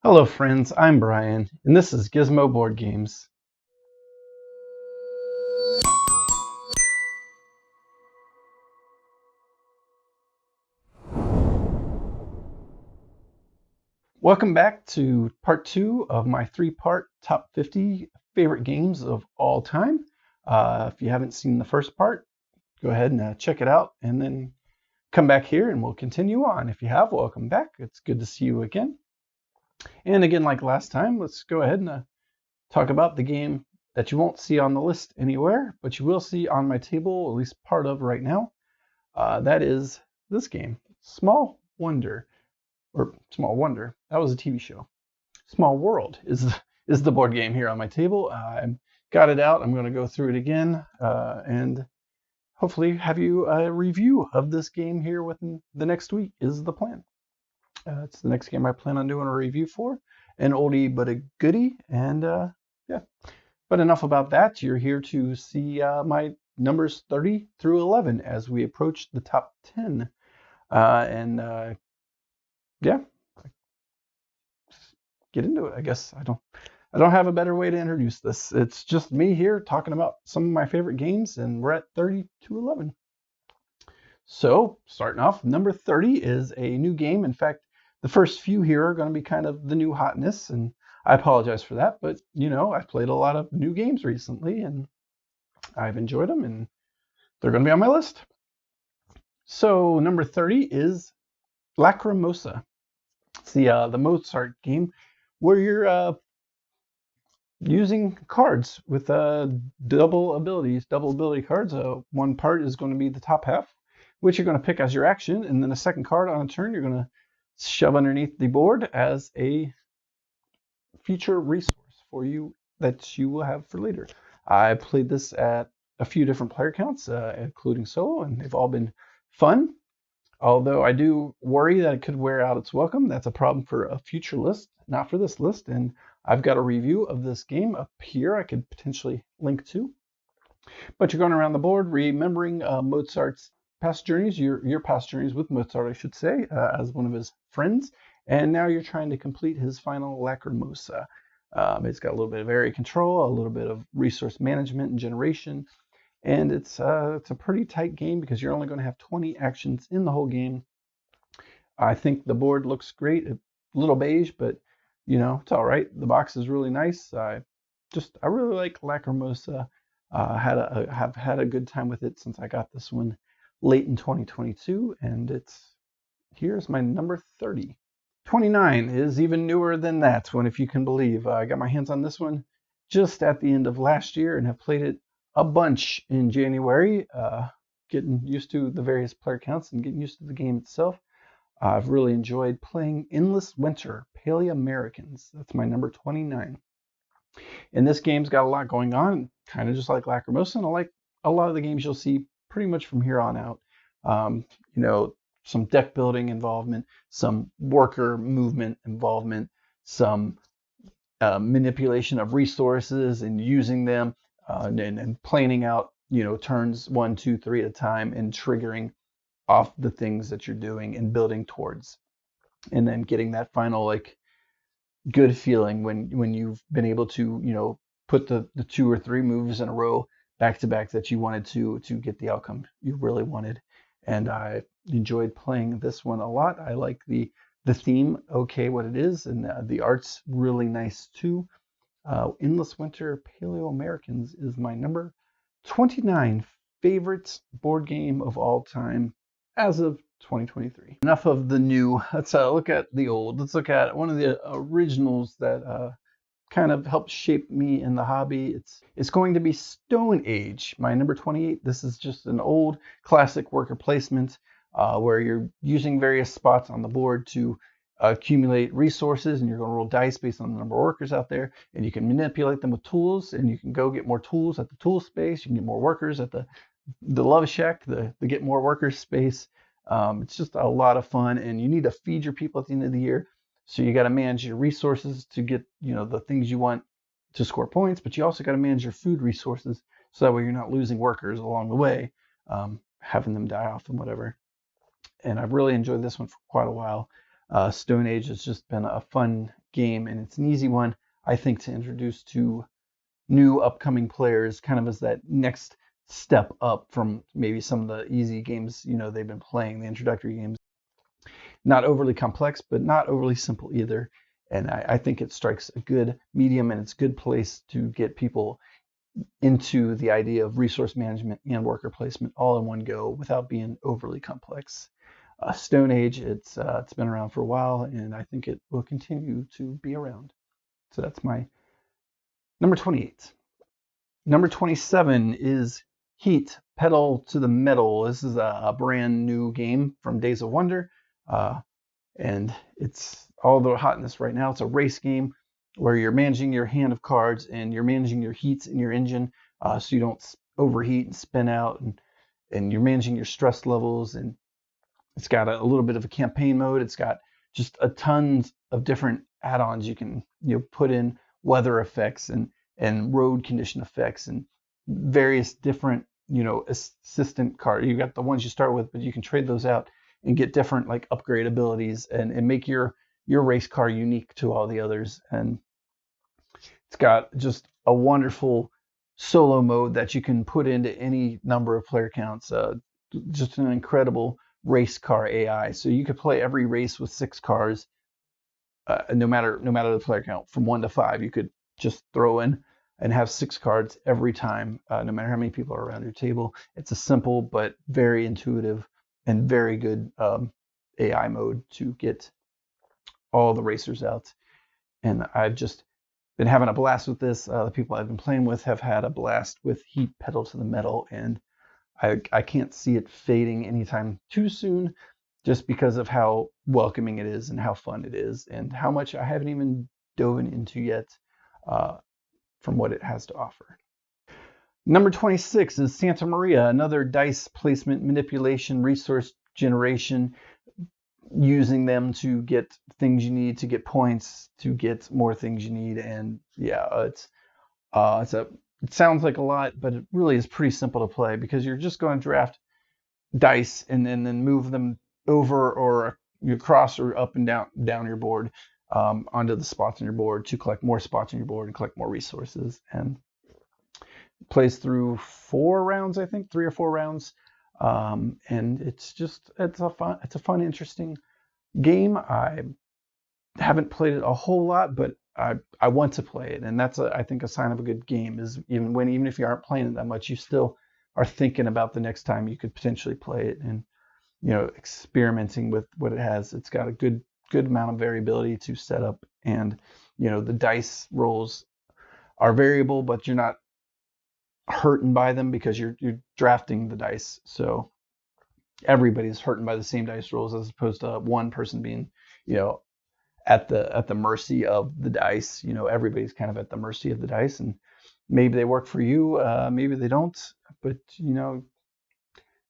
Hello friends, I'm Brian, and this is Gizmo Board Games. Welcome back to part 2 of my 3-part top 50 favorite games of all time. If you haven't seen the first part, go ahead and check it out and then come back here and we'll continue on. If you have, welcome back. It's good to see you again. And again, like last time, let's go ahead and talk about the game that you won't see on the list anywhere, but you will see on my table, at least part of right now. That is this game, Small Wonder, or Small Wonder. That was a TV show. Small World is the board game here on my table. I got it out. I'm going to go through it again and hopefully have you a review of this game here within the next week is the plan. It's the next game I plan on doing a review for. An oldie but a goodie. And yeah, but enough about that. You're here to see my numbers 30 through 11 as we approach the top 10. Yeah, get into it. I guess I don't have a better way to introduce this. It's just me here talking about some of my favorite games, and we're at 30 to 11. So starting off, number 30 is a new game. In fact, the first few here are going to be kind of the new hotness, and I apologize for that, but you know, I've played a lot of new games recently, and I've enjoyed them, and they're going to be on my list. So number 30 is Lacrimosa. It's the Mozart game where you're using cards with double ability cards. One part is going to be the top half, which you're going to pick as your action, and then a second card on a turn you're going to shove underneath the board as a feature resource for you that you will have for later. I played this at a few different player counts, including solo, and they've all been fun. Although I do worry that it could wear out its welcome. That's a problem for a future list, not for this list. And I've got a review of this game up here I could potentially link to. But you're going around the board remembering Mozart's past journeys, your past journeys with Mozart, I should say, as one of his friends. And now you're trying to complete his final Lacrimosa. It's got a little bit of area control, a little bit of resource management and generation. And it's a pretty tight game because you're only going to have 20 actions in the whole game. I think the board looks great. A little beige, but you know, it's all right. The box is really nice. I really like Lacrimosa. Have had a good time with it since I got this one late in 2022, and here's my number 30. 29 is even newer than that one, if you can believe. I got my hands on this one just at the end of last year and have played it a bunch in January, getting used to the various player counts and getting used to the game itself. I've really enjoyed playing Endless Winter, Paleo-Americans. That's my number 29. And this game's got a lot going on, kind of just like Lacrimosa, and I like a lot of the games you'll see pretty much from here on out. You know, some deck building involvement, some worker movement involvement, some manipulation of resources and using them, and planning out, you know, turns 1, 2, 3 at a time and triggering off the things that you're doing and building towards, and then getting that final like good feeling when you've been able to, you know, put the 2 or 3 moves in a row back to back that you wanted to get the outcome you really wanted. And I enjoyed playing this one a lot. I like the theme, okay, what it is, and the art's really nice too. Endless Winter Paleo-Americans is my number 29 favorite board game of all time as of 2023. Enough of the new. Let's look at the old. Let's look at one of the originals that kind of helped shape me in the hobby. It's going to be Stone Age, my number 28. This is just an old classic worker placement where you're using various spots on the board to accumulate resources, and you're going to roll dice based on the number of workers out there, and you can manipulate them with tools, and you can go get more tools at the tool space. You can get more workers at the Love Shack, the get more workers space. It's just a lot of fun, and you need to feed your people at the end of the year. So you got to manage your resources to get, you know, the things you want to score points, but you also got to manage your food resources so that way you're not losing workers along the way, having them die off and whatever. And I've really enjoyed this one for quite a while. Stone Age has just been a fun game, and it's an easy one, I think, to introduce to new upcoming players, kind of as that next step up from maybe some of the easy games they've been playing, the introductory games. Not overly complex, but not overly simple either. And I think it strikes a good medium, and it's a good place to get people into the idea of resource management and worker placement all in one go without being overly complex. Stone Age, it's been around for a while, and I think it will continue to be around. So that's my number 28. Number 27 is Heat, Pedal to the Metal. This is a brand new game from Days of Wonder, and it's all the hotness right now. It's a race game where you're managing your hand of cards and you're managing your heats in your engine, so you don't overheat and spin out, and you're managing your stress levels. And it's got a little bit of a campaign mode. It's got just a tons of different add-ons you can put in, weather effects and road condition effects and various different assistant cards. You got the ones you start with, but you can trade those out and get different like upgrade abilities and make your race car unique to all the others. And it's got just a wonderful solo mode that you can put into any number of player counts. Just an incredible race car AI. So you could play every race with 6 cars, no matter the player count, from 1 to 5. You could just throw in and have 6 cards every time, no matter how many people are around your table. It's a simple but very intuitive and very good AI mode to get all the racers out. And I've just been having a blast with this. The people I've been playing with have had a blast with Heat, Pedal to the Metal, and I can't see it fading anytime too soon, just because of how welcoming it is and how fun it is and how much I haven't even dove into yet from what it has to offer. Number 26 is Santa Maria, another dice placement, manipulation, resource generation, using them to get things you need, to get points, to get more things you need. And yeah, it sounds like a lot, but it really is pretty simple to play, because you're just going to draft dice and then move them over or across or up and down your board, onto the spots on your board to collect more spots on your board and collect more resources. And it plays through 4 rounds, I think, 3 or 4 rounds. And it's a fun, interesting game. I haven't played it a whole lot, but I want to play it, and that's I think a sign of a good game is even if you aren't playing it that much, you still are thinking about the next time you could potentially play it, and experimenting with what it has. It's got a good amount of variability to set up, and the dice rolls are variable, but you're not hurting by them because you're drafting the dice. So everybody's hurting by the same dice rolls, as opposed to one person being at the mercy of the dice. Everybody's kind of at the mercy of the dice, and maybe they work for you, maybe they don't, but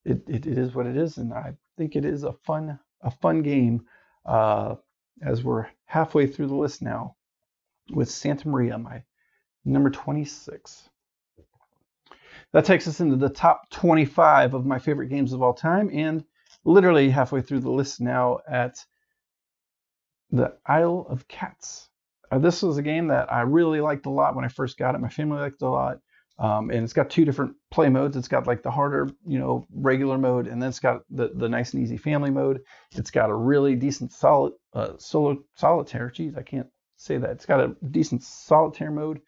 it is what it is. And I think it is a fun game, as we're halfway through the list now with Santa Maria, my number 26. That takes us into the top 25 of my favorite games of all time, and literally halfway through the list now at the Isle of Cats. This was a game that I really liked a lot when I first got it. My family liked it a lot. And it's got 2 different play modes. It's got like the harder, regular mode, and then it's got the nice and easy family mode. It's got a really decent solitaire. Geez, I can't say that. It's got a decent solitaire mode.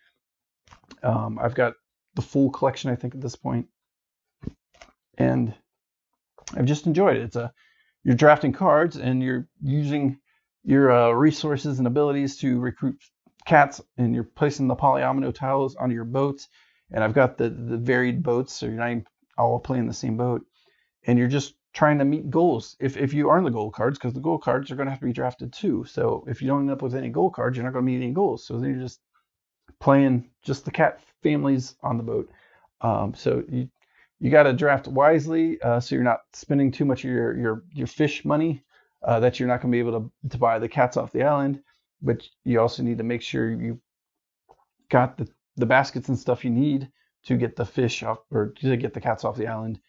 I've got the full collection, I think, at this point, and I've just enjoyed it. You're drafting cards and you're using your resources and abilities to recruit cats, and you're placing the polyomino tiles onto your boats. And I've got the varied boats, so you're not even all playing the same boat, and you're just trying to meet goals if you earn the gold cards, because the gold cards are going to have to be drafted too. So if you don't end up with any gold cards, you're not going to meet any goals. So then you're just playing just the cat families on the boat. So you got to draft wisely, so you're not spending too much of your fish money, that you're not going to be able to buy the cats off the island. But you also need to make sure you got the baskets and stuff you need to get the fish off, or to get the cats off the island.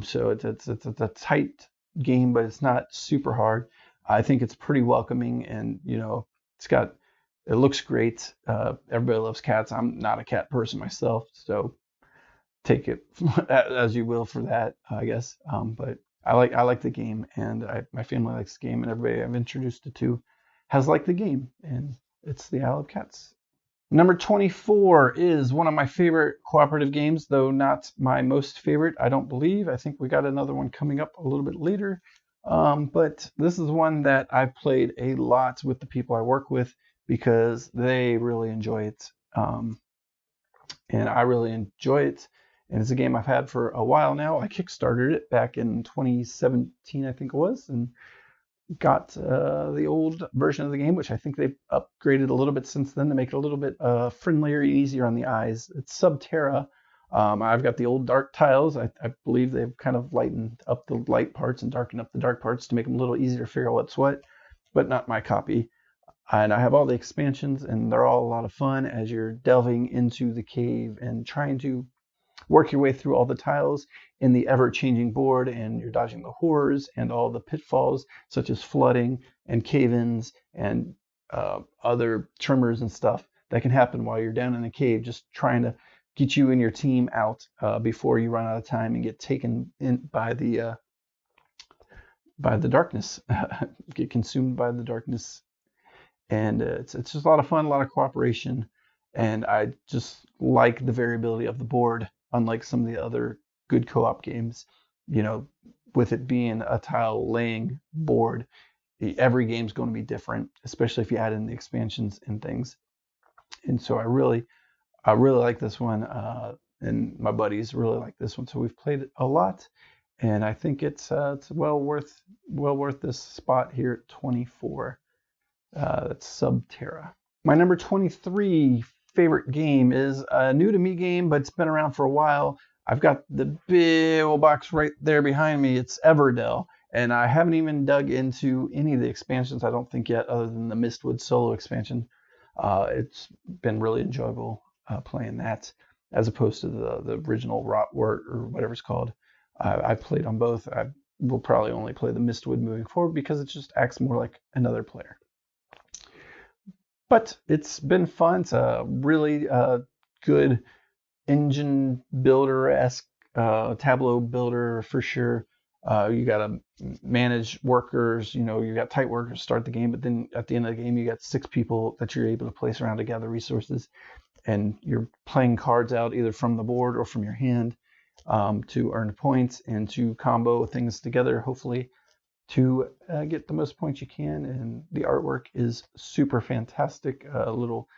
So it's a tight game, but it's not super hard. I think it's pretty welcoming, and it's got It looks great. Everybody loves cats. I'm not a cat person myself, so take it as you will for that, I guess. But I like the game, and my family likes the game, and everybody I've introduced it to has liked the game, and it's the Isle of Cats. Number 24 is one of my favorite cooperative games, though not my most favorite, I don't believe. I think we got another one coming up a little bit later. But this is one that I've played a lot with the people I work with because they really enjoy it. And I really enjoy it. And it's a game I've had for a while now. I kickstarted it back in 2017, I think it was, and got the old version of the game, which I think they've upgraded a little bit since then to make it a little bit friendlier and easier on the eyes. It's Subterra. I've got the old dark tiles. I believe they've kind of lightened up the light parts and darkened up the dark parts to make them a little easier to figure out what's what, but not my copy. And I have all the expansions, and they're all a lot of fun as you're delving into the cave and trying to work your way through all the tiles in the ever-changing board, and you're dodging the horrors and all the pitfalls such as flooding and cave-ins and other tremors and stuff that can happen while you're down in the cave, just trying to get you and your team out before you run out of time and get taken in by the darkness, get consumed by the darkness. And it's just a lot of fun, a lot of cooperation, and I just like the variability of the board, unlike some of the other good co-op games. You know, with it being a tile laying board, every game's going to be different, especially if you add in the expansions and things. And so I really like this one, and my buddies really like this one. So we've played it a lot, and I think it's well worth this spot here at 24. That's Subterra. My number 23 favorite game is a new to me game, but it's been around for a while. I've got the big old box right there behind me. It's Everdell, and I haven't even dug into any of the expansions, I don't think yet, other than the Mistwood solo expansion. It's been really enjoyable playing that, as opposed to the original Rotwort or whatever it's called. I've played on both. I will probably only play the Mistwood moving forward because it just acts more like another player. But it's been fun. It's a really good engine builder-esque Tableau builder for sure. You got to manage workers. You know, you got tight workers to start the game, but then at the end of the game, you got 6 people that you're able to place around to gather resources, and you're playing cards out either from the board or from your hand to earn points and to combo things together, hopefully, to get the most points you can. And the artwork is super fantastic. Little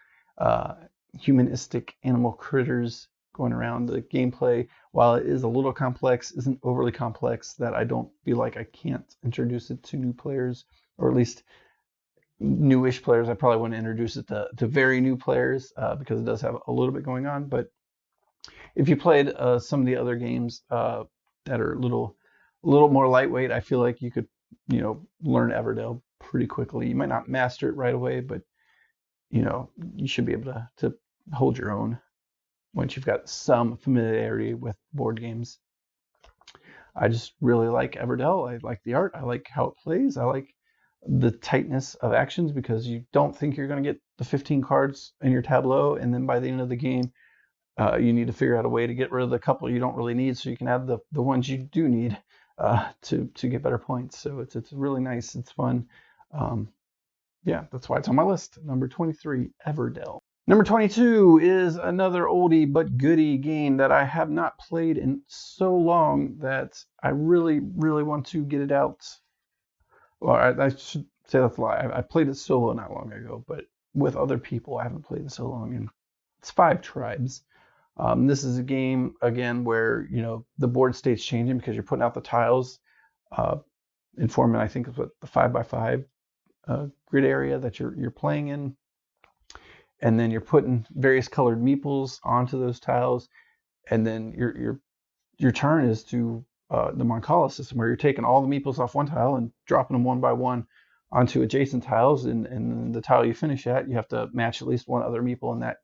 humanistic animal critters going around. The gameplay, while it is a little complex, isn't overly complex that I don't feel like I can't introduce it to new players, or at least newish players. I probably wouldn't introduce it to very new players because it does have a little bit going on. But if you played some of the other games that are a little more lightweight, I feel like you could learn Everdell pretty quickly. You might not master it right away, but you should be able to hold your own once you've got some familiarity with board games. I just really like Everdell. I like the art. I like how it plays. I like the tightness of actions because you don't think you're going to get the 15 cards in your tableau, and then by the end of the game, you need to figure out a way to get rid of the couple you don't really need so you can add the ones you do need to get better points. So it's really nice. It's fun. Yeah, that's why it's on my list. Number 23, Everdell. Number 22 is another oldie but goodie game that I have not played in so long that I really, really want to get it out. Well, I should say that's a lie. I played it solo not long ago, but with other people, I haven't played it so long. And it's Five Tribes. This is a game, again, where the board state's changing because you're putting out the tiles in forming, I think, of the 5x5 grid area that you're playing in. And then you're putting various colored meeples onto those tiles, and then your turn is to the Mancala system, where you're taking all the meeples off one tile and dropping them one by one onto adjacent tiles, and the tile you finish at, you have to match at least one other meeple in that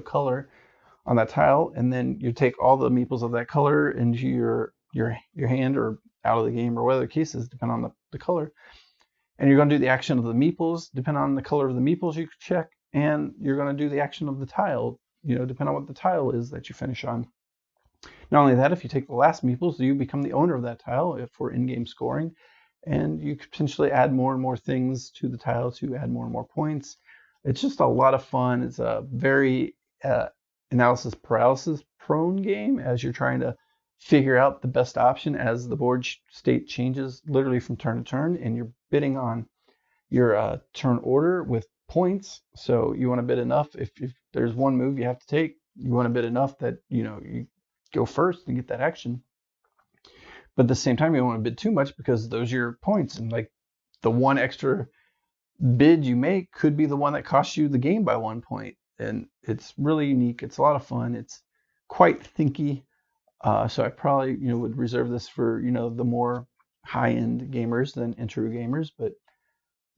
color on that tile, and then you take all the meeples of that color into your hand or out of the game, or whatever the case is, depending on the color. And you're going to do the action of the meeples. Depending on the color of the meeples you check, and you're going to do the action of the tile, depending on what the tile is that you finish on. Not only that, if you take the last meeples, you become the owner of that tile for in-game scoring, and you could potentially add more and more things to the tile to add more and more points. It's just a lot of fun. It's a very analysis paralysis prone game as you're trying to figure out the best option as the board state changes literally from turn to turn, and you're bidding on your turn order with points. So you want to bid enough. If there's one move you have to take, you want to bid enough that you go first and get that action. But at the same time, you don't want to bid too much because those are your points, and like the one extra bid you make could be the one that costs you the game by 1 point. And it's really unique. It's a lot of fun. It's quite thinky. So I probably would reserve this for the more high-end gamers than intro gamers, but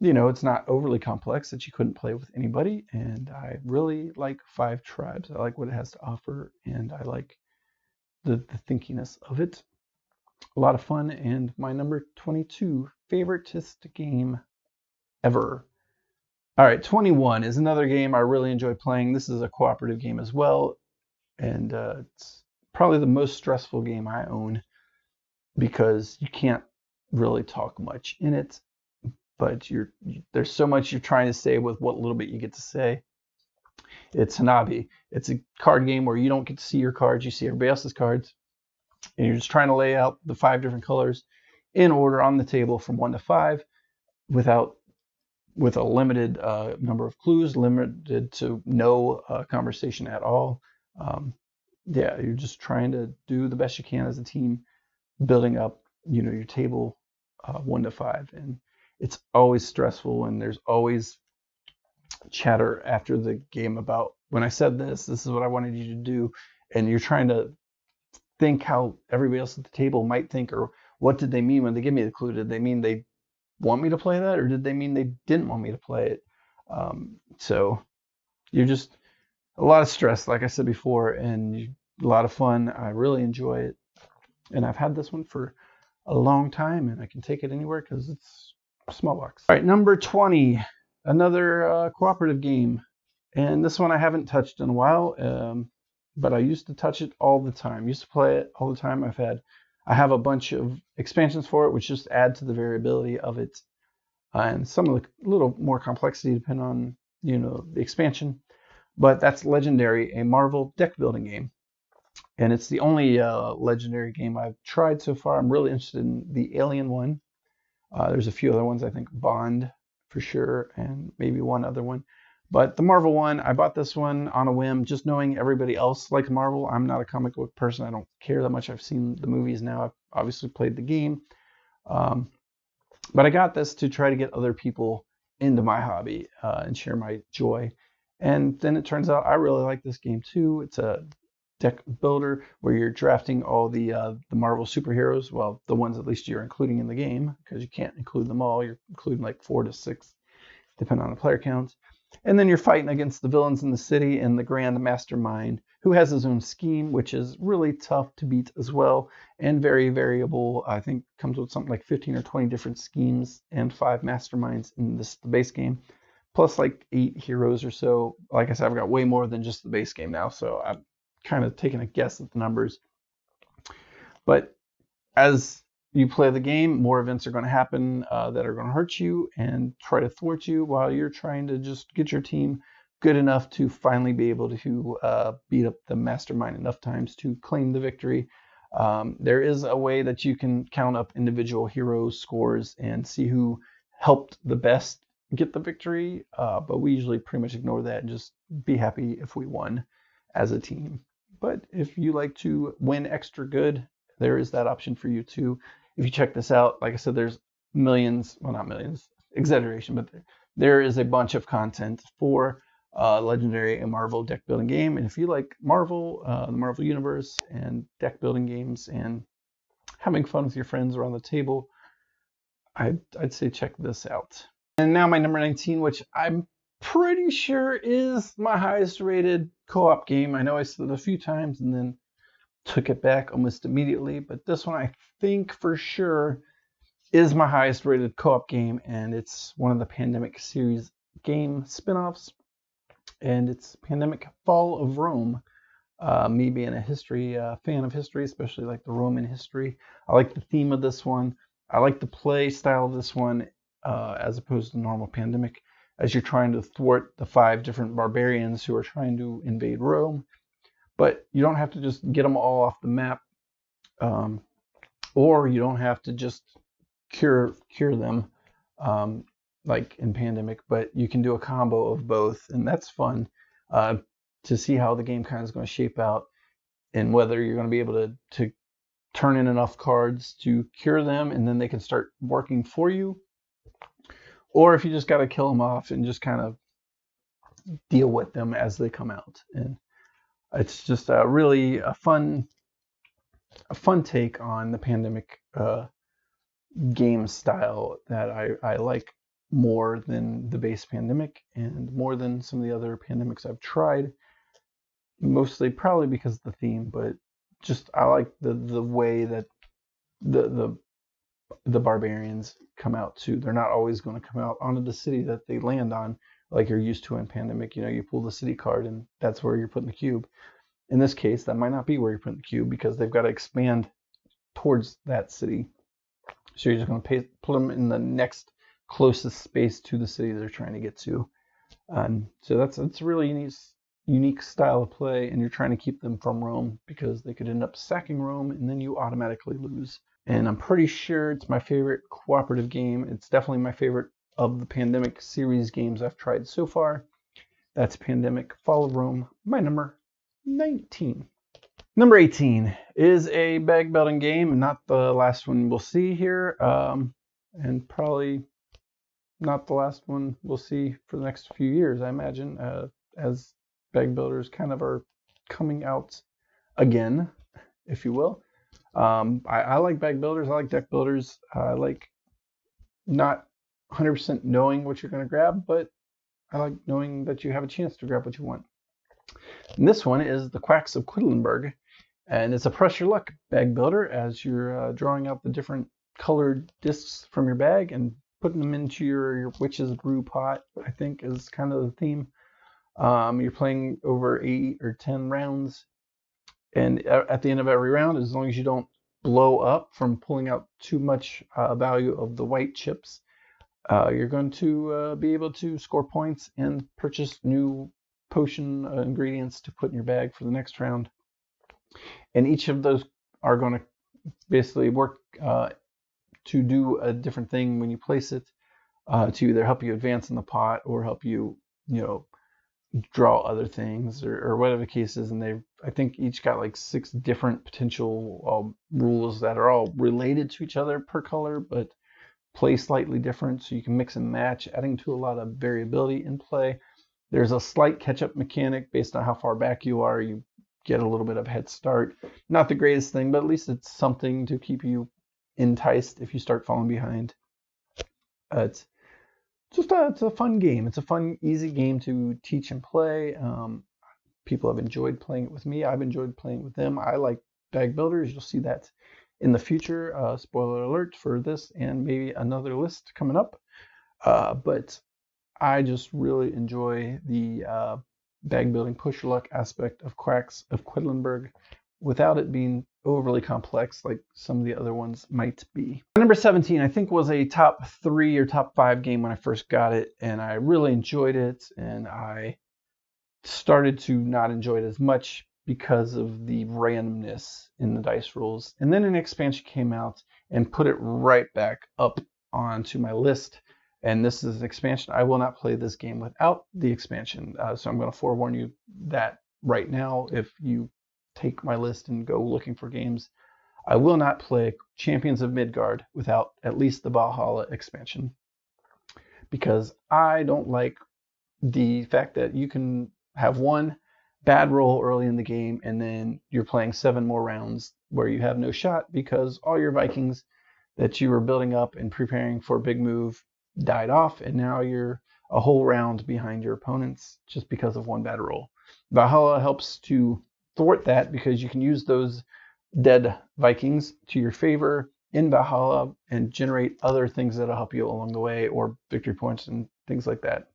it's not overly complex that you couldn't play with anybody. And I really like Five Tribes. I like what it has to offer, and I like the thinkiness of it. A lot of fun, and my number 22 favoritist game ever. All right, 21 is another game I really enjoy playing. This is a cooperative game as well, and it's probably the most stressful game I own because you can't really talk much in it, but there's so much you're trying to say with what little bit you get to say. It's Hanabi. It's a card game where you don't get to see your cards, you see everybody else's cards, and you're just trying to lay out the 5 different colors in order on the table from 1 to 5 with a limited number of clues, limited to no conversation at all. You're just trying to do the best you can as a team, building up your table 1 to 5, and it's always stressful, and there's always chatter after the game about, when I said this is what I wanted you to do, and you're trying to think how everybody else at the table might think, or what did they mean when they give me the clue? Did they mean they want me to play that, or did they mean they didn't want me to play it? So you're just a lot of stress, like I said before, and a lot of fun. I really enjoy it, and I've had this one for a long time, and I can take it anywhere because it's a small box. All right, number 20, another cooperative game, and this one I haven't touched in a while, but I used to touch it all the time. Used to play it all the time. I have a bunch of expansions for it, which just add to the variability of it, and some of the little more complexity depending on the expansion. But that's Legendary, a Marvel deck building game, and it's the only Legendary game I've tried so far. I'm really interested in the Alien one. There's a few other ones, I think Bond for sure, and maybe one other one. But the Marvel one, I bought this one on a whim, just knowing everybody else likes Marvel. I'm not a comic book person. I don't care that much. I've seen the movies now. I've obviously played the game. But I got this to try to get other people into my hobby and share my joy. And then it turns out I really like this game too. It's a deck builder where you're drafting all the Marvel superheroes. Well, the ones at least you're including in the game, because you can't include them all. You're including like 4 to 6, depending on the player count. And then you're fighting against the villains in the city and the Grand Mastermind, who has his own scheme, which is really tough to beat as well, and very variable. I think comes with something like 15 or 20 different schemes and 5 masterminds in the base game, plus like 8 heroes or so. Like I said, I've got way more than just the base game now, so I'm kind of taking a guess at the numbers. But as you play the game, more events are going to happen that are going to hurt you and try to thwart you while you're trying to just get your team good enough to finally be able to beat up the mastermind enough times to claim the victory. There is a way that you can count up individual hero scores and see who helped the best get the victory, but we usually pretty much ignore that and just be happy if we won as a team. But if you like to win extra good, there is that option for you too. If you check this out, like I said, there's millions, well, not millions, exaggeration, but there is a bunch of content for Legendary and Marvel deck building game. And if you like Marvel, the Marvel Universe, and deck building games, and having fun with your friends around the table, I'd say check this out. And now my number 19, which I'm pretty sure is my highest rated co-op game. I know I said it a few times and then took it back almost immediately, but this one I think for sure is my highest rated co-op game, and it's one of the Pandemic series game spin-offs. and it's Pandemic Fall of Rome. Me being a history fan of history, especially like the Roman history, I like the theme of this one. I like the play style of this one as opposed to normal Pandemic, as you're trying to thwart the 5 different barbarians who are trying to invade Rome. But you don't have to just get them all off the map, um, or you don't have to just cure them um, like in Pandemic. But you can do a combo of both, and that's fun to see how the game kind of is going to shape out, and whether you're going to be able to turn in enough cards to cure them, and then they can start working for you, or if you just got to kill them off and just kind of deal with them as they come out. And it's just really a fun take on the Pandemic game style that I like more than the base Pandemic, and more than some of the other Pandemics I've tried. Mostly probably because of the theme, but just I like the way that the barbarians come out too. They're not always going to come out onto the city that they land on like you're used to in Pandemic. You know, you pull the city card and that's where you're putting the cube. In this case, that might not be where you're putting the cube because they've got to expand towards that city. So you're just going to put them in the next closest space to the city they're trying to get to. So that's a really unique style of play, and you're trying to keep them from Rome because they could end up sacking Rome and then you automatically lose. And I'm pretty sure it's my favorite cooperative game. It's definitely my favorite of the Pandemic series games I've tried so far. That's Pandemic Fall of Rome, my number 19. Number 18 is a bag building game, not the last one we'll see here, and probably not the last one we'll see for the next few years, I imagine, as bag builders kind of are coming out again, if you will. I like bag builders. I like deck builders. I like not 100% knowing what you're going to grab, but I like knowing that you have a chance to grab what you want. And this one is the Quacks of Quedlinburg, and it's a press your luck bag builder as you're drawing out the different colored discs from your bag and putting them into your witch's brew pot, I think is kind of the theme. You're playing over 8 or 10 rounds, and at the end of every round, as long as you don't blow up from pulling out too much value of the white chips, you're going to be able to score points and purchase new potion ingredients to put in your bag for the next round. And each of those are going to basically work to do a different thing when you place it, to either help you advance in the pot or help you, draw other things or whatever the case is. And they've, I think, each got like 6 different potential rules that are all related to each other per color, but play slightly different. So you can mix and match, adding to a lot of variability in play. There's a slight catch-up mechanic based on how far back you are. You get a little bit of a head start. Not the greatest thing, but at least it's something to keep you enticed if you start falling behind. It's a fun game. It's a fun, easy game to teach and play. People have enjoyed playing it with me. I've enjoyed playing with them. I like bag builders. You'll see that in the future. Spoiler alert for this and maybe another list coming up. But I just really enjoy the bag building push your luck aspect of Quacks of Quedlinburg without it being overly complex like some of the other ones might be. Number 17, I think, was a top 3 or top 5 game when I first got it, and I really enjoyed it, and I started to not enjoy it as much because of the randomness in the dice rolls. And then an expansion came out and put it right back up onto my list. And this is an expansion. I will not play this game without the expansion. So I'm going to forewarn you that right now, if you take my list and go looking for games, I will not play Champions of Midgard without at least the Valhalla expansion, because I don't like the fact that you can have one bad roll early in the game and then you're playing 7 more rounds where you have no shot because all your Vikings that you were building up and preparing for a big move died off, and now you're a whole round behind your opponents just because of one bad roll. Valhalla helps to thwart that because you can use those dead Vikings to your favor in Valhalla and generate other things that'll help you along the way, or victory points and things like that.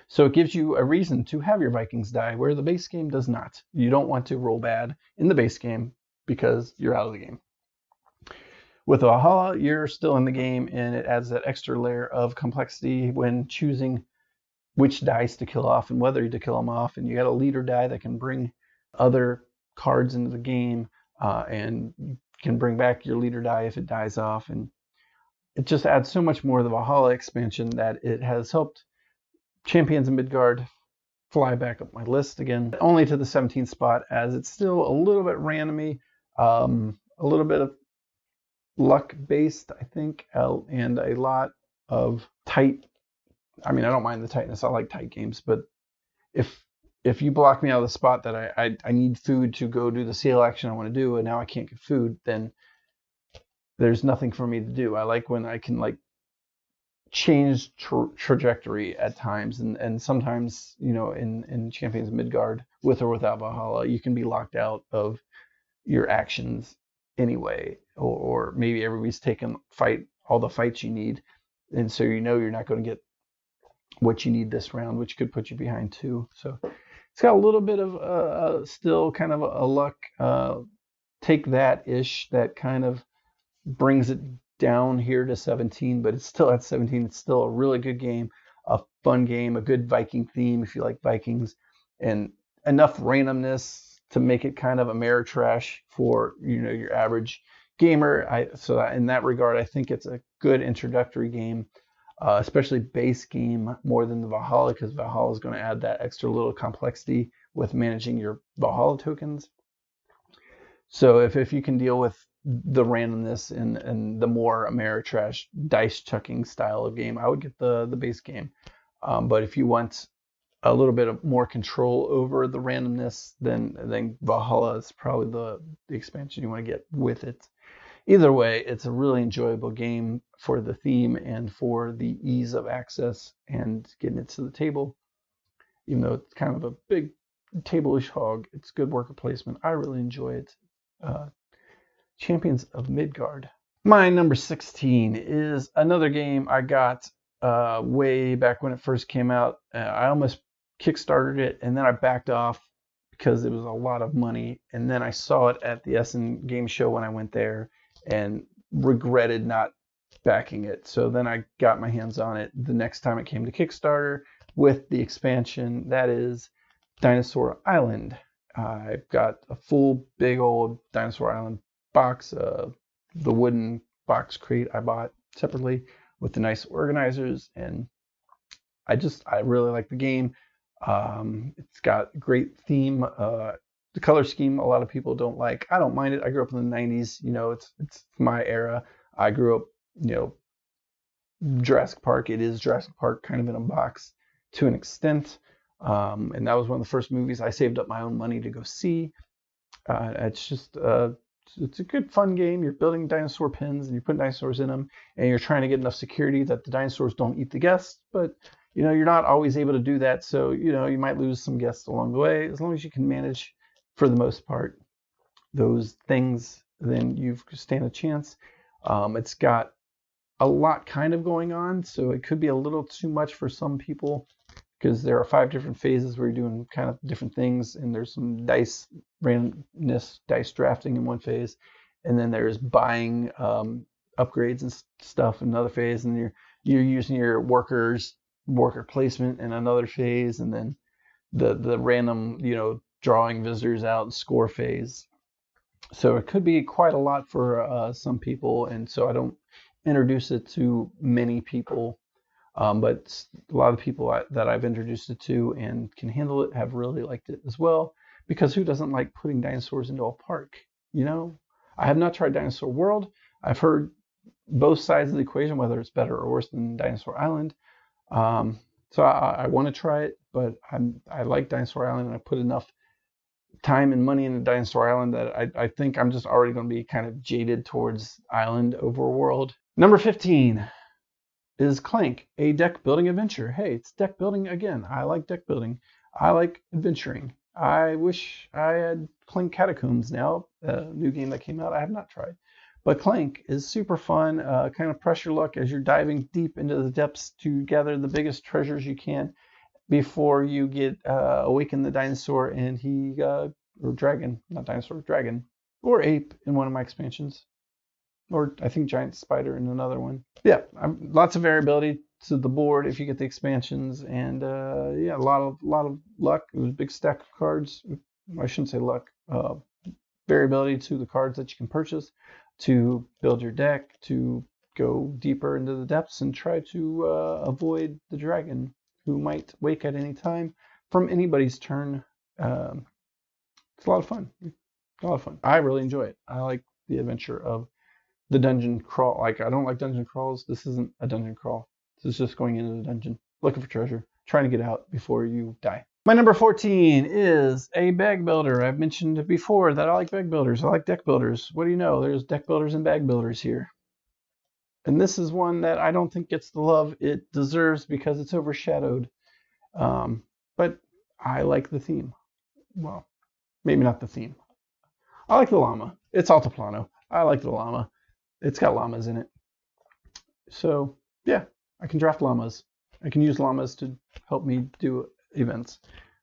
So it gives you a reason to have your Vikings die, where the base game does not. You don't want to roll bad in the base game because you're out of the game. With Valhalla, you're still in the game, and it adds that extra layer of complexity when choosing which dice to kill off and whether to kill them off. And you got a leader die that can bring other cards into the game, and you can bring back your leader die if it dies off. And it just adds so much more to the Valhalla expansion that it has helped Champions of Midgard fly back up my list again, only to the 17th spot, as it's still a little bit randomy, a little bit of luck based, I think, and a lot of tight. I mean, I don't mind the tightness. I like tight games, but if you block me out of the spot that I need food to go do the seal action I want to do, and now I can't get food, then there's nothing for me to do. I like when I can like change trajectory at times, and sometimes, you know, in Champions of Midgard, with or without Valhalla, you can be locked out of your actions anyway, or maybe everybody's taken all the fights you need, and so you know you're not going to get what you need this round, which could put you behind too. So it's got a little bit of still kind of a luck take that ish that kind of brings it down here to 17, but it's still at 17. It's still a really good game, a fun game, a good Viking theme if you like Vikings, and enough randomness to make it kind of Ameritrash for, you know, your average gamer. So in that regard, I think it's a good introductory game, especially base game, more than the Valhalla, because Valhalla is going to add that extra little complexity with managing your Valhalla tokens. So if you can deal with the randomness and the more Ameritrash dice chucking style of game, I would get the base game. But if you want a little bit of more control over the randomness, then Valhalla is probably the expansion you want to get with it. Either way, it's a really enjoyable game for the theme and for the ease of access and getting it to the table. Even though it's kind of a big table-ish hog, it's good worker placement. I really enjoy it. Champions of Midgard. My number 16 is another game I got way back when it first came out. I almost kickstarted it, and then I backed off because it was a lot of money. And then I saw it at the Essen Game Show when I went there and regretted not backing it. So then I got my hands on it the next time it came to Kickstarter with the expansion. That is Dinosaur Island. I've got a full big old Dinosaur Island box, the wooden box crate I bought separately with the nice organizers, and I really like the game. It's got a great theme. The color scheme a lot of people don't like. I don't mind it. I grew up in the 90s. You know, it's my era. I grew up, you know, Jurassic Park. It is Jurassic Park kind of in a box to an extent. And that was one of the first movies I saved up my own money to go see. It's just it's a good fun game. You're building dinosaur pens and you're putting dinosaurs in them, and you're trying to get enough security that the dinosaurs don't eat the guests. But you know, you're not always able to do that, so you know, you might lose some guests along the way. As long as you can manage, for the most part, those things, then you stand a chance. It's got a lot kind of going on, so it could be a little too much for some people, because there are 5 different phases where you're doing kind of different things, and there's some dice randomness, dice drafting in one phase, and then there's buying upgrades and stuff in another phase, and you're using your worker placement in another phase, and then the random, you know, drawing visitors out score phase. So it could be quite a lot for some people, and so I don't introduce it to many people. But a lot of people that I've introduced it to and can handle it have really liked it as well, because who doesn't like putting dinosaurs into a park? You know, I have not tried Dinosaur World. I've heard both sides of the equation, whether it's better or worse than Dinosaur Island. So I want to try it, but I like Dinosaur Island, and I put enough time and money into Dinosaur Island that I think I'm just already going to be kind of jaded towards Island over World. Number 15 is Clank, a deck building adventure. Hey, it's deck building again. I like deck building. I like adventuring. I wish I had Clank Catacombs now, a new game that came out I have not tried. But Clank is super fun, kind of pressure luck as you're diving deep into the depths to gather the biggest treasures you can. before you get Awaken the Dinosaur and or Dragon, not Dinosaur, Dragon, or Ape in one of my expansions. Or I think Giant Spider in another one. Yeah, lots of variability to the board if you get the expansions, and yeah, a lot of luck. It was a big stack of cards. I shouldn't say luck. Variability to the cards that you can purchase to build your deck, to go deeper into the depths and try to avoid the dragon who might wake at any time from anybody's turn. It's a lot of fun. A lot of fun. I really enjoy it. I like the adventure of the dungeon crawl. Like, I don't like dungeon crawls. This isn't a dungeon crawl. This is just going into the dungeon, looking for treasure, trying to get out before you die. My number 14 is a bag builder. I've mentioned before that I like bag builders. I like deck builders. What do you know? There's deck builders and bag builders here. And this is one that I don't think gets the love it deserves because it's overshadowed. But I like the theme. Well, maybe not the theme. I like the llama. It's Altiplano. I like the llama. It's got llamas in it. So, yeah, I can draft llamas. I can use llamas to help me do events.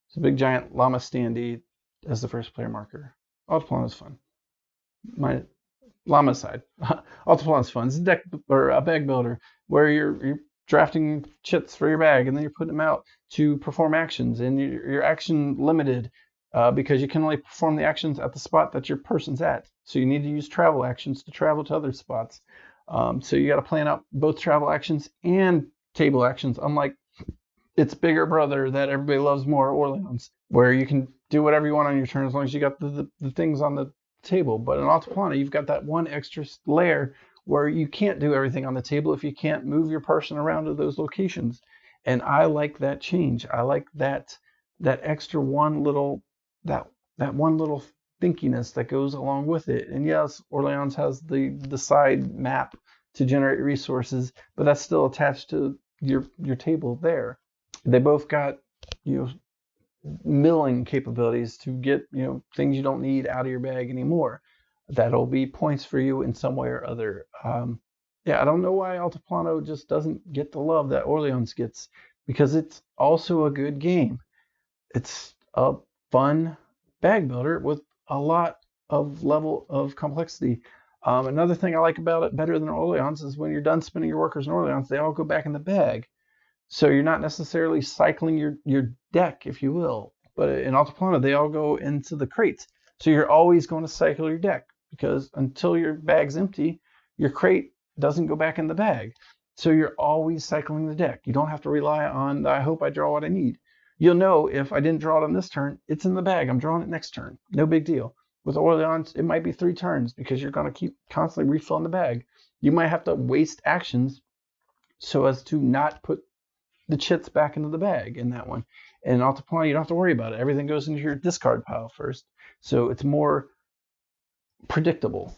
It's a big giant llama standee as the first player marker. Altiplano is fun. My llama side. Altiplano is fun. It's a deck or a bag builder where you're drafting chits for your bag and then you're putting them out to perform actions, and you're action limited because you can only perform the actions at the spot that your person's at. So you need to use travel actions to travel to other spots. So you got to plan out both travel actions and table actions, unlike its bigger brother that everybody loves more, Orleans, where you can do whatever you want on your turn as long as you got the things on the table. But in Altiplano, you've got that one extra layer where you can't do everything on the table if you can't move your person around to those locations. And I like that change. I like that extra one little that one little thinkiness that goes along with it. And yes, Orleans has the side map to generate resources, but that's still attached to your table there. They both got, milling capabilities to get, things you don't need out of your bag anymore. That'll be points for you in some way or other. Yeah, I don't know why Altiplano just doesn't get the love that Orleans gets, because it's also a good game. It's a fun bag builder with a lot of level of complexity. Another thing I like about it better than Orleans is when you're done spinning your workers in Orleans, they all go back in the bag. So you're not necessarily cycling your deck, if you will. But in Altiplano, they all go into the crates. So you're always going to cycle your deck, because until your bag's empty, your crate doesn't go back in the bag. So you're always cycling the deck. You don't have to rely on, I hope I draw what I need. You'll know if I didn't draw it on this turn, it's in the bag. I'm drawing it next turn. No big deal. With Orleans, it might be 3 turns because you're going to keep constantly refilling the bag. You might have to waste actions so as to not put the chits back into the bag in that one. And in Altiplano, you don't have to worry about it. Everything goes into your discard pile first. So it's more predictable.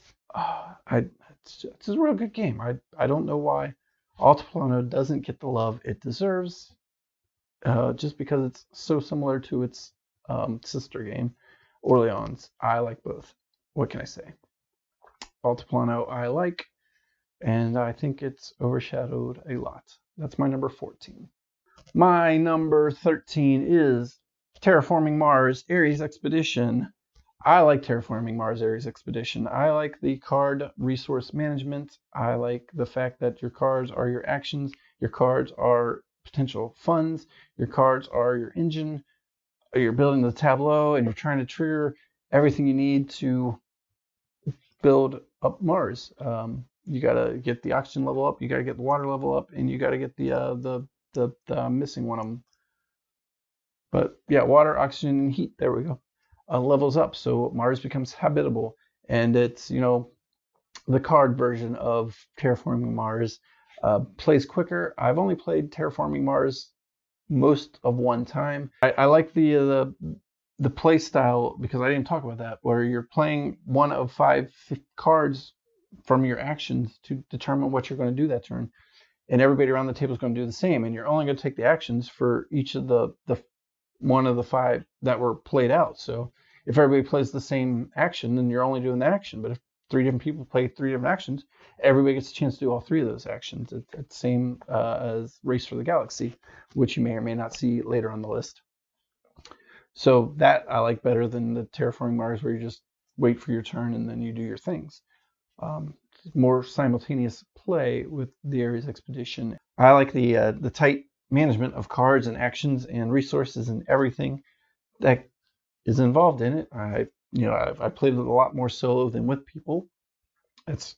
It's a real good game. I don't know why Altiplano doesn't get the love it deserves, just because it's so similar to its sister game, Orleans. I like both. What can I say? Altiplano I like, and I think it's overshadowed a lot. That's my number 14. My number 13 is Terraforming Mars Ares Expedition. I like Terraforming Mars Ares Expedition. I like the card resource management. I like the fact that your cards are your actions. Your cards are potential funds. Your cards are your engine. You're building the tableau and you're trying to trigger everything you need to build up Mars. You got to get the oxygen level up. You got to get the water level up, and you got to get the missing one of them. But yeah, water, oxygen, and heat. There we go. Levels up, so Mars becomes habitable, and it's the card version of Terraforming Mars. Plays quicker. I've only played Terraforming Mars most of one time. I like the play style, because I didn't talk about that, where you're playing one of 5 cards from your actions to determine what you're going to do that turn, and everybody around the table is going to do the same, and you're only going to take the actions for each of the one of the 5 that were played out. So if everybody plays the same action, then you're only doing the action. But if three different people play three different actions, everybody gets a chance to do all three of those actions. It's the same as Race for the Galaxy, which you may or may not see later on the list. So that I like better than the Terraforming Mars, where you just wait for your turn and then you do your things. More simultaneous play with the Ares Expedition. I like the tight management of cards and actions and resources and everything that is involved in it. I played it a lot more solo than with people. It's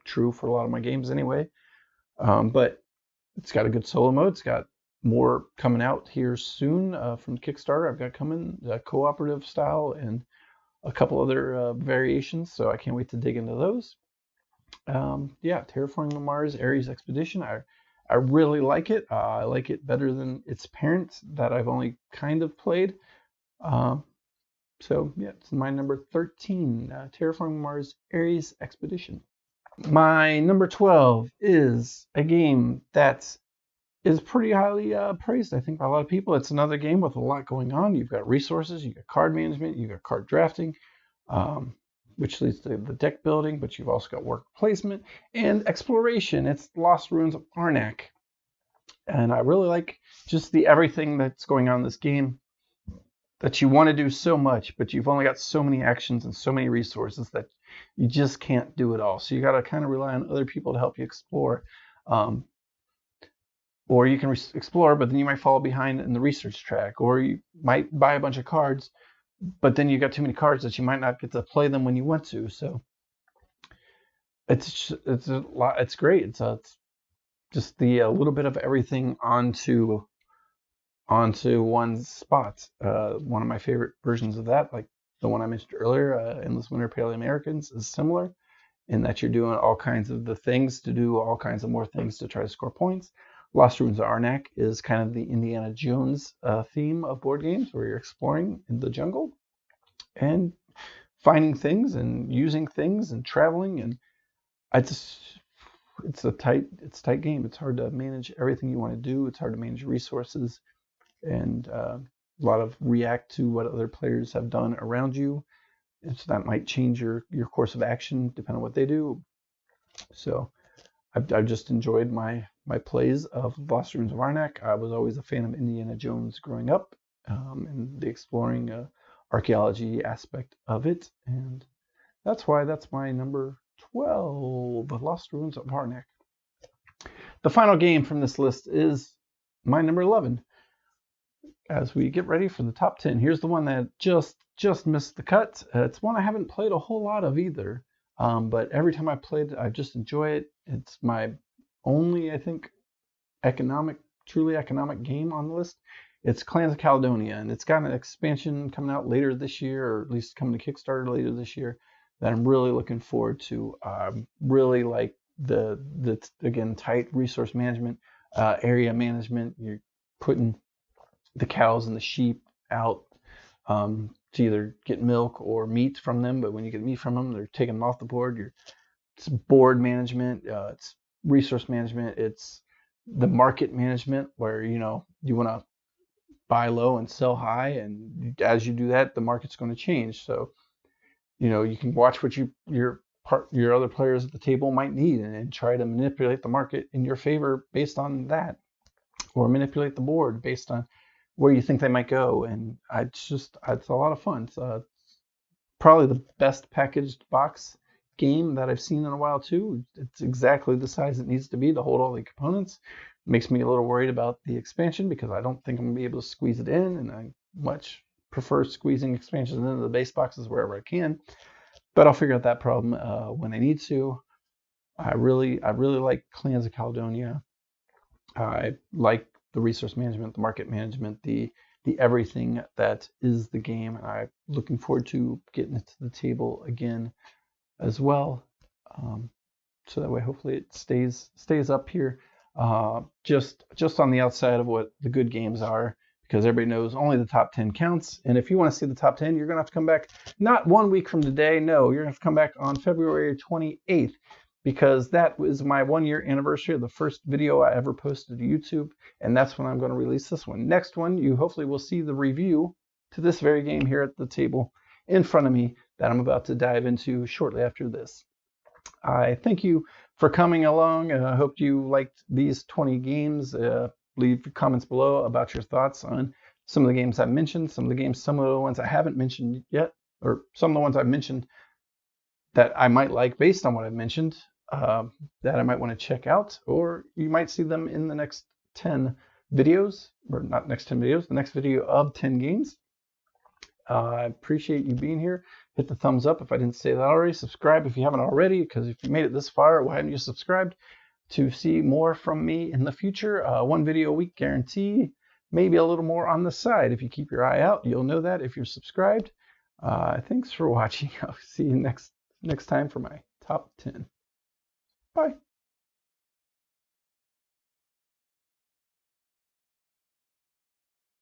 true for a lot of my games anyway. But it's got a good solo mode. It's got more coming out here soon from Kickstarter. I've got coming cooperative style and a couple other variations. So I can't wait to dig into those. Terraforming Mars Ares Expedition. I really like it. I like it better than its parent that I've only kind of played. It's my number 13, Terraforming Mars Ares Expedition. My number 12 is a game that is pretty highly praised, I think, by a lot of people. It's another game with a lot going on. You've got resources, you've got card management, you've got card drafting, which leads to the deck building, but you've also got work placement and exploration. It's Lost Ruins of Arnak. And I really like just the everything that's going on in this game that you want to do so much, but you've only got so many actions and so many resources that you just can't do it all. So you got to kind of rely on other people to help you explore. Or you can explore, but then you might fall behind in the research track, or you might buy a bunch of cards, but then you got too many cards that you might not get to play them when you want to. So it's a lot. It's great. It's just the little bit of everything onto one spot. One of my favorite versions of that, like the one I mentioned earlier, Endless Winter Paleo Americans, is similar in that you're doing all kinds of the things to do all kinds of more things to try to score points. Lost Ruins of Arnak is kind of the Indiana Jones theme of board games, where you're exploring in the jungle and finding things and using things and traveling. And it's a tight game. It's hard to manage everything you want to do. It's hard to manage resources and a lot of react to what other players have done around you. And so that might change your course of action depending on what they do. So I've just enjoyed my plays of Lost Ruins of Arnak. I was always a fan of Indiana Jones growing up, and the exploring archaeology aspect of it. And that's why that's my number 12, Lost Ruins of Arnak. The final game from this list is my number 11. As we get ready for the top 10, here's the one that just missed the cut. It's one I haven't played a whole lot of either, but every time I played it, I just enjoy it. It's my only, I think, truly economic game on the list. It's Clans of Caledonia, and it's got an expansion coming out later this year, or at least coming to Kickstarter later this year, that I'm really looking forward to. Really like the again, tight resource management, area management. You're putting the cows and the sheep out to either get milk or meat from them, but when you get meat from them, they're taking them off the board. It's board management, it's resource management, it's the market management, where you want to buy low and sell high, and as you do that, the market's going to change. So you can watch what your other players at the table might need, and try to manipulate the market in your favor based on that, or manipulate the board based on where you think they might go. And it's a lot of fun. It's probably the best packaged box game that I've seen in a while too. It's exactly the size it needs to be to hold all the components. It makes me a little worried about the expansion, because I don't think I'm gonna be able to squeeze it in, and I much prefer squeezing expansions into the base boxes wherever I can. But I'll figure out that problem when I need to. I really like Clans of Caledonia. I like the resource management, the market management, the everything that is the game, and I'm looking forward to getting it to the table again as well. So that way, hopefully, it stays up here, just on the outside of what the good games are, because everybody knows only the top 10 counts. And if you want to see the top 10, you're gonna have to come back not 1 week from today. No, you're gonna have to come back on February 28th. Because that was my 1-year anniversary of the first video I ever posted to YouTube, and that's when I'm going to release this one. Next one, you hopefully will see the review to this very game here at the table in front of me that I'm about to dive into shortly after this. I thank you for coming along. I hope you liked these 20 games. Leave comments below about your thoughts on some of the games I've mentioned, some of the ones I haven't mentioned yet, or some of the ones I've mentioned that I might like based on what I've mentioned, that I might want to check out, or you might see them in the next 10 videos, or not next 10 videos, the next video of 10 games. I appreciate you being here. Hit the thumbs up if I didn't say that already. Subscribe if you haven't already, because if you made it this far, why haven't you subscribed? To see more from me in the future, 1 video a week guarantee, maybe a little more on the side. If you keep your eye out, you'll know that if you're subscribed. Thanks for watching. I'll see you next time for my top 10. Bye.